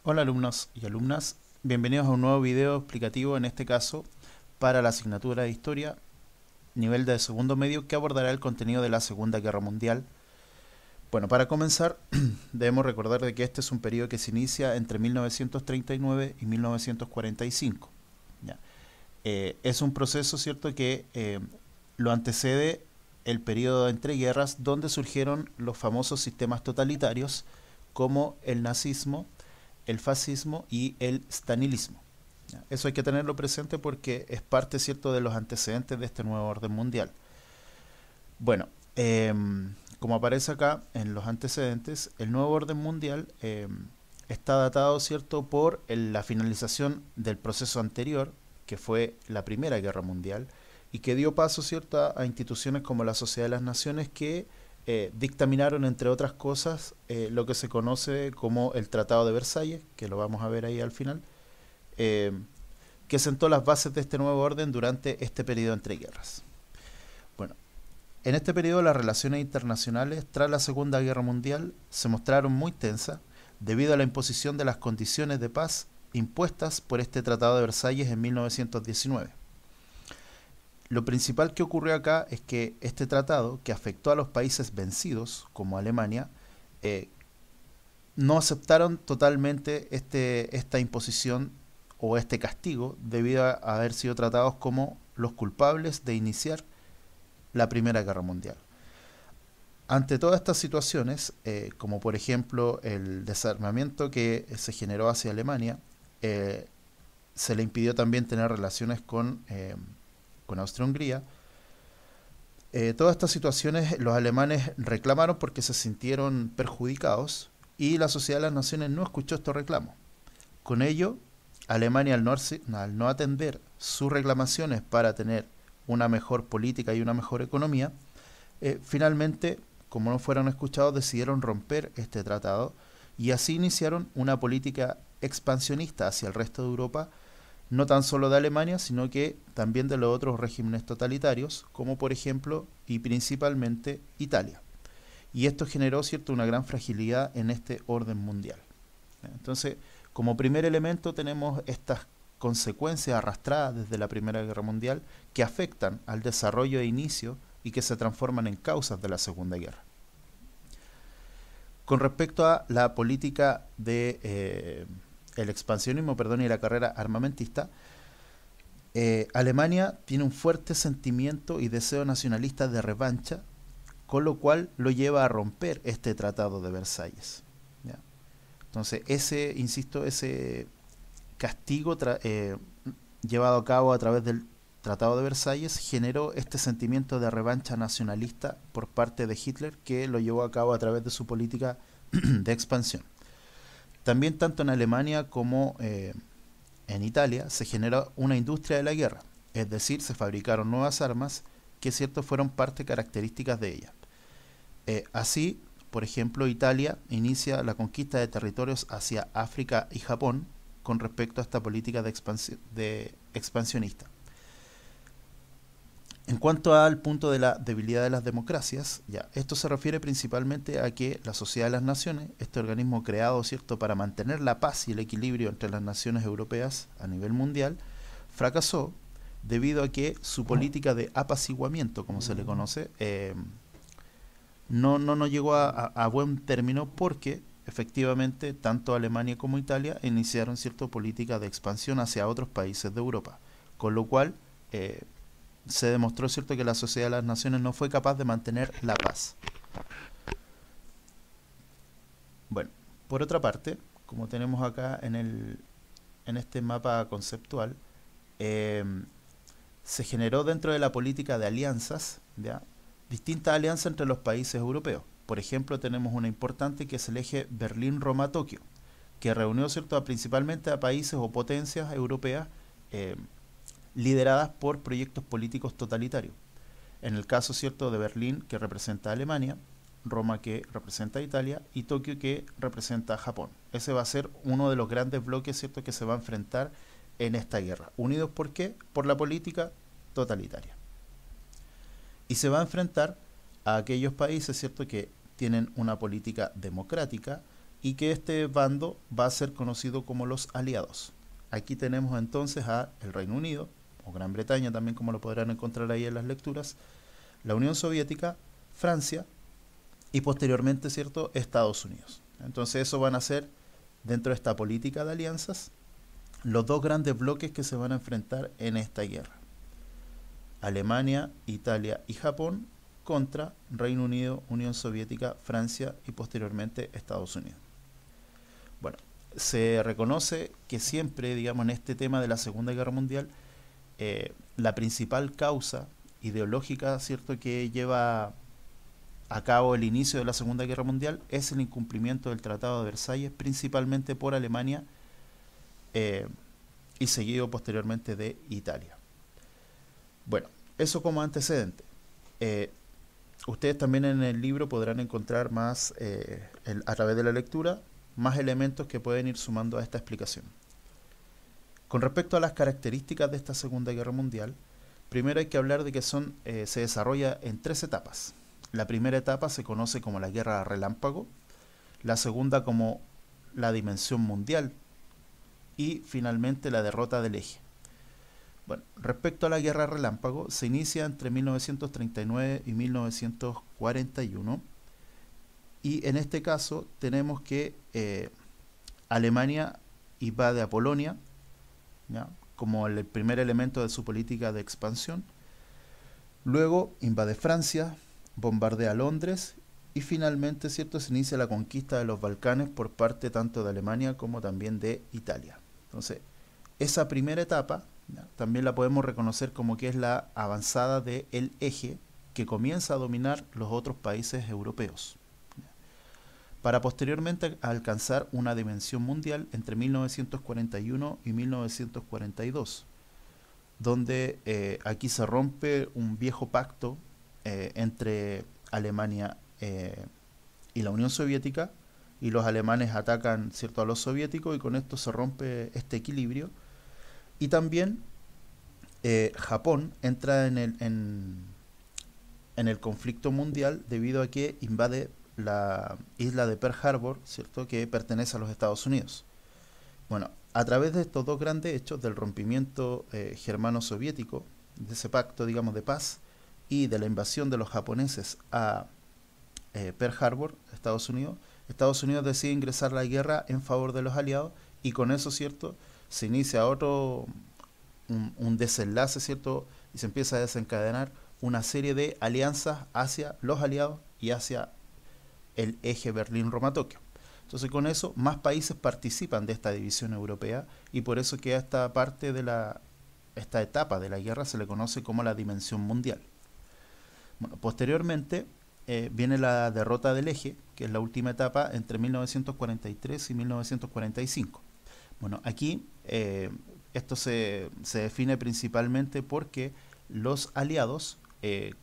Hola alumnos y alumnas, bienvenidos a un nuevo video explicativo, en este caso para la asignatura de Historia, nivel de segundo medio, que abordará el contenido de la Segunda Guerra Mundial. Bueno, para comenzar debemos recordar de que este es un periodo que se inicia entre 1939 y 1945. ¿Ya? Es un proceso, ¿cierto?, que lo antecede el periodo entre guerras, donde surgieron los famosos sistemas totalitarios como el nazismo, el fascismo y el stalinismo. Eso hay que tenerlo presente porque es parte, cierto, de los antecedentes de este nuevo orden mundial. Bueno, como aparece acá en los antecedentes, el nuevo orden mundial está datado, cierto, por la finalización del proceso anterior, que fue la Primera Guerra Mundial, y que dio paso, cierto, a instituciones como la Sociedad de las Naciones que dictaminaron, entre otras cosas, lo que se conoce como el Tratado de Versalles, que lo vamos a ver ahí al final, eh, que sentó las bases de este nuevo orden durante este periodo entre guerras. Bueno, en este periodo las relaciones internacionales tras la Segunda Guerra Mundial se mostraron muy tensas debido a la imposición de las condiciones de paz impuestas por este Tratado de Versalles en 1919. Lo principal que ocurrió acá es que este tratado, que afectó a los países vencidos, como Alemania, eh, no aceptaron totalmente esta imposición o este castigo debido a haber sido tratados como los culpables de iniciar la Primera Guerra Mundial. Ante todas estas situaciones, como por ejemplo el desarmamiento que se generó hacia Alemania, se le impidió también tener relaciones con Austria-Hungría. Todas estas situaciones los alemanes reclamaron porque se sintieron perjudicados y la Sociedad de las Naciones no escuchó estos reclamos. Con ello, Alemania, al no atender sus reclamaciones para tener una mejor política y una mejor economía, finalmente, como no fueron escuchados, decidieron romper este tratado y así iniciaron una política expansionista hacia el resto de Europa, no tan solo de Alemania, sino que también de los otros regímenes totalitarios, como por ejemplo y principalmente Italia. Y esto generó, cierto, una gran fragilidad en este orden mundial. Entonces, como primer elemento tenemos estas consecuencias arrastradas desde la Primera Guerra Mundial que afectan al desarrollo e inicio y que se transforman en causas de la Segunda Guerra. Con respecto a la política de el expansionismo, perdón, y la carrera armamentista, Alemania tiene un fuerte sentimiento y deseo nacionalista de revancha, con lo cual lo lleva a romper este Tratado de Versalles. ¿Ya? Entonces, ese castigo llevado a cabo a través del Tratado de Versalles generó este sentimiento de revancha nacionalista por parte de Hitler, que lo llevó a cabo a través de su política de expansión. También tanto en Alemania como en Italia se generó una industria de la guerra, es decir, se fabricaron nuevas armas que, cierto, fueron parte características de ella. Así, por ejemplo, Italia inicia la conquista de territorios hacia África y Japón con respecto a esta política de expansionista. En cuanto al punto de la debilidad de las democracias, ya, esto se refiere principalmente a que la Sociedad de las Naciones, este organismo creado, cierto, para mantener la paz y el equilibrio entre las naciones europeas a nivel mundial, fracasó debido a que su política de apaciguamiento, como se le conoce, no llegó a buen término porque efectivamente tanto Alemania como Italia iniciaron cierta política de expansión hacia otros países de Europa, con lo cual se demostró, cierto, que la Sociedad de las Naciones no fue capaz de mantener la paz. Bueno, por otra parte, como tenemos acá en este mapa conceptual, eh, se generó dentro de la política de alianzas, ¿ya?, distintas alianzas entre los países europeos. Por ejemplo, tenemos una importante que es el eje Berlín-Roma-Tokio, que reunió, cierto, principalmente a países o potencias europeas lideradas por proyectos políticos totalitarios. En el caso, cierto, de Berlín, que representa a Alemania, Roma, que representa a Italia, y Tokio, que representa a Japón. Ese va a ser uno de los grandes bloques, cierto, que se va a enfrentar en esta guerra. ¿Unidos por qué? Por la política totalitaria. Y se va a enfrentar a aquellos países, cierto, que tienen una política democrática, y que este bando va a ser conocido como los aliados. Aquí tenemos entonces a el Reino Unido, o Gran Bretaña también, como lo podrán encontrar ahí en las lecturas, la Unión Soviética, Francia y posteriormente, ¿cierto?, Estados Unidos. Entonces eso van a ser, dentro de esta política de alianzas, los dos grandes bloques que se van a enfrentar en esta guerra. Alemania, Italia y Japón contra Reino Unido, Unión Soviética, Francia y posteriormente Estados Unidos. Bueno, se reconoce que siempre, digamos, en este tema de la Segunda Guerra Mundial, la principal causa ideológica, ¿cierto?, que lleva a cabo el inicio de la Segunda Guerra Mundial es el incumplimiento del Tratado de Versalles, principalmente por Alemania y seguido posteriormente de Italia. Bueno, eso como antecedente. Ustedes también en el libro podrán encontrar más, a través de la lectura, más elementos que pueden ir sumando a esta explicación. Con respecto a las características de esta Segunda Guerra Mundial, primero hay que hablar de que se desarrolla en 3 etapas. La primera etapa se conoce como la Guerra Relámpago, la segunda como la Dimensión Mundial y finalmente la derrota del eje. Bueno, respecto a la Guerra Relámpago, se inicia entre 1939 y 1941 y en este caso tenemos que Alemania invade a Polonia, ¿ya?, como el primer elemento de su política de expansión. Luego invade Francia, bombardea Londres y finalmente, ¿cierto?, se inicia la conquista de los Balcanes por parte tanto de Alemania como también de Italia. Entonces, esa primera etapa, ¿ya?, también la podemos reconocer como que es la avanzada del eje que comienza a dominar los otros países europeos, para posteriormente alcanzar una dimensión mundial entre 1941 y 1942, donde aquí se rompe un viejo pacto entre Alemania y la Unión Soviética, y los alemanes atacan, ¿cierto?, a los soviéticos y con esto se rompe este equilibrio. Y también Japón entra en el conflicto mundial debido a que invade la isla de Pearl Harbor, ¿cierto?, que pertenece a los Estados Unidos. Bueno, a través de estos dos grandes hechos, del rompimiento germano-soviético, de ese pacto, digamos, de paz, y de la invasión de los japoneses a Pearl Harbor, Estados Unidos decide ingresar a la guerra en favor de los aliados y con eso, ¿cierto?, se inicia un desenlace, ¿cierto?, y se empieza a desencadenar una serie de alianzas hacia los aliados y hacia el eje Berlín-Roma-Tokio. Entonces con eso más países participan de esta división europea y por eso que a esta parte de esta etapa de la guerra se le conoce como la dimensión mundial. Bueno, posteriormente viene la derrota del eje, que es la última etapa entre 1943 y 1945. Bueno, aquí esto se define principalmente porque los aliados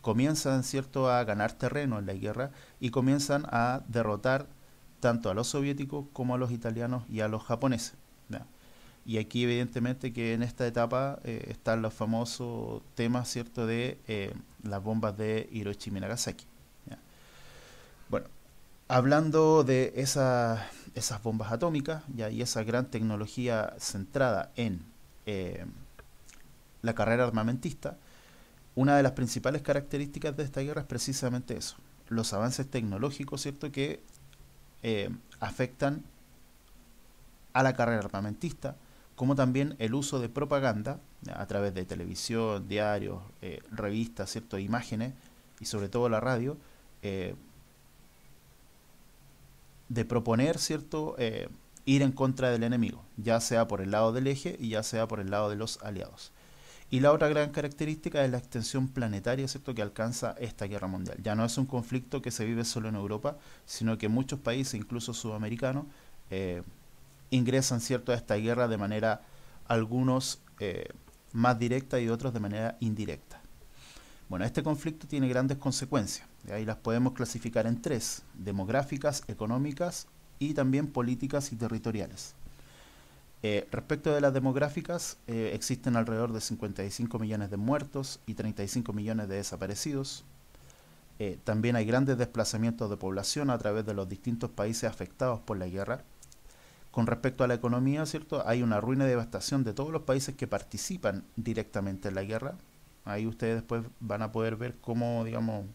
comienzan, ¿cierto?, a ganar terreno en la guerra y comienzan a derrotar tanto a los soviéticos como a los italianos y a los japoneses, ¿ya? Y aquí evidentemente que en esta etapa están los famosos temas, ¿cierto?, de las bombas de Hiroshima y Nagasaki, ¿ya? Bueno, hablando de esas bombas atómicas, ¿ya?, y esa gran tecnología centrada en la carrera armamentista, una de las principales características de esta guerra es precisamente eso, los avances tecnológicos, ¿cierto?, que afectan a la carrera armamentista, como también el uso de propaganda a través de televisión, diarios, revistas, ¿cierto?, imágenes y sobre todo la radio, de proponer, ¿cierto?, ir en contra del enemigo, ya sea por el lado del eje y ya sea por el lado de los aliados. Y la otra gran característica es la extensión planetaria, ¿cierto?, que alcanza esta guerra mundial. Ya no es un conflicto que se vive solo en Europa, sino que muchos países, incluso sudamericanos, ingresan, ¿cierto?, a esta guerra de manera, algunos más directa y otros de manera indirecta. Bueno, este conflicto tiene grandes consecuencias, y ahí las podemos clasificar en 3: demográficas, económicas y también políticas y territoriales. Respecto de las demográficas, existen alrededor de 55 millones de muertos y 35 millones de desaparecidos. También hay grandes desplazamientos de población a través de los distintos países afectados por la guerra. Con respecto a la economía, ¿cierto? Hay una ruina y devastación de todos los países que participan directamente en la guerra. Ahí ustedes después van a poder ver cómo, digamos,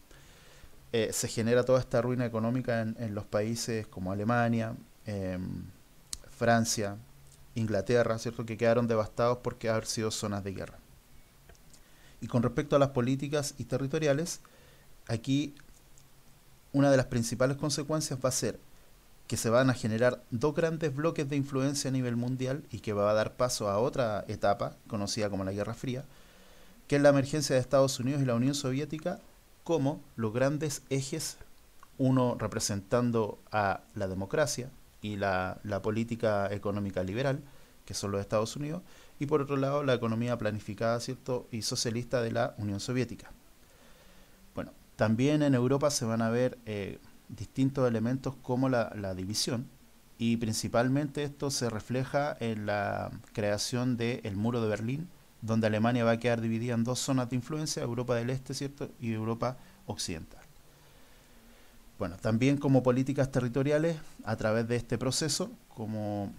se genera toda esta ruina económica en los países como Alemania, Francia, Inglaterra, ¿cierto? Que quedaron devastados porque haber sido zonas de guerra. Y con respecto a las políticas y territoriales, aquí una de las principales consecuencias va a ser que se van a generar dos grandes bloques de influencia a nivel mundial y que va a dar paso a otra etapa conocida como la Guerra Fría, que es la emergencia de Estados Unidos y la Unión Soviética como los grandes ejes, uno representando a la democracia y la política económica liberal, que son los Estados Unidos, y por otro lado la economía planificada, ¿cierto?, y socialista de la Unión Soviética. Bueno, también en Europa se van a ver distintos elementos como la división, y principalmente esto se refleja en la creación del muro de Berlín, donde Alemania va a quedar dividida en dos zonas de influencia, Europa del Este, ¿cierto?, y Europa Occidental. Bueno, también como políticas territoriales, a través de este proceso, como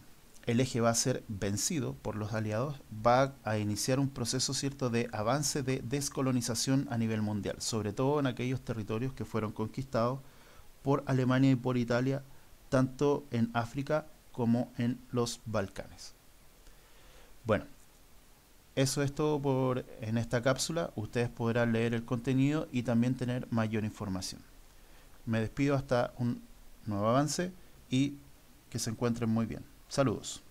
el eje va a ser vencido por los aliados, va a iniciar un proceso, ¿cierto?, de avance de descolonización a nivel mundial, sobre todo en aquellos territorios que fueron conquistados por Alemania y por Italia, tanto en África como en los Balcanes. Bueno, eso es todo en esta cápsula. Ustedes podrán leer el contenido y también tener mayor información. Me despido hasta un nuevo avance y que se encuentren muy bien. Saludos.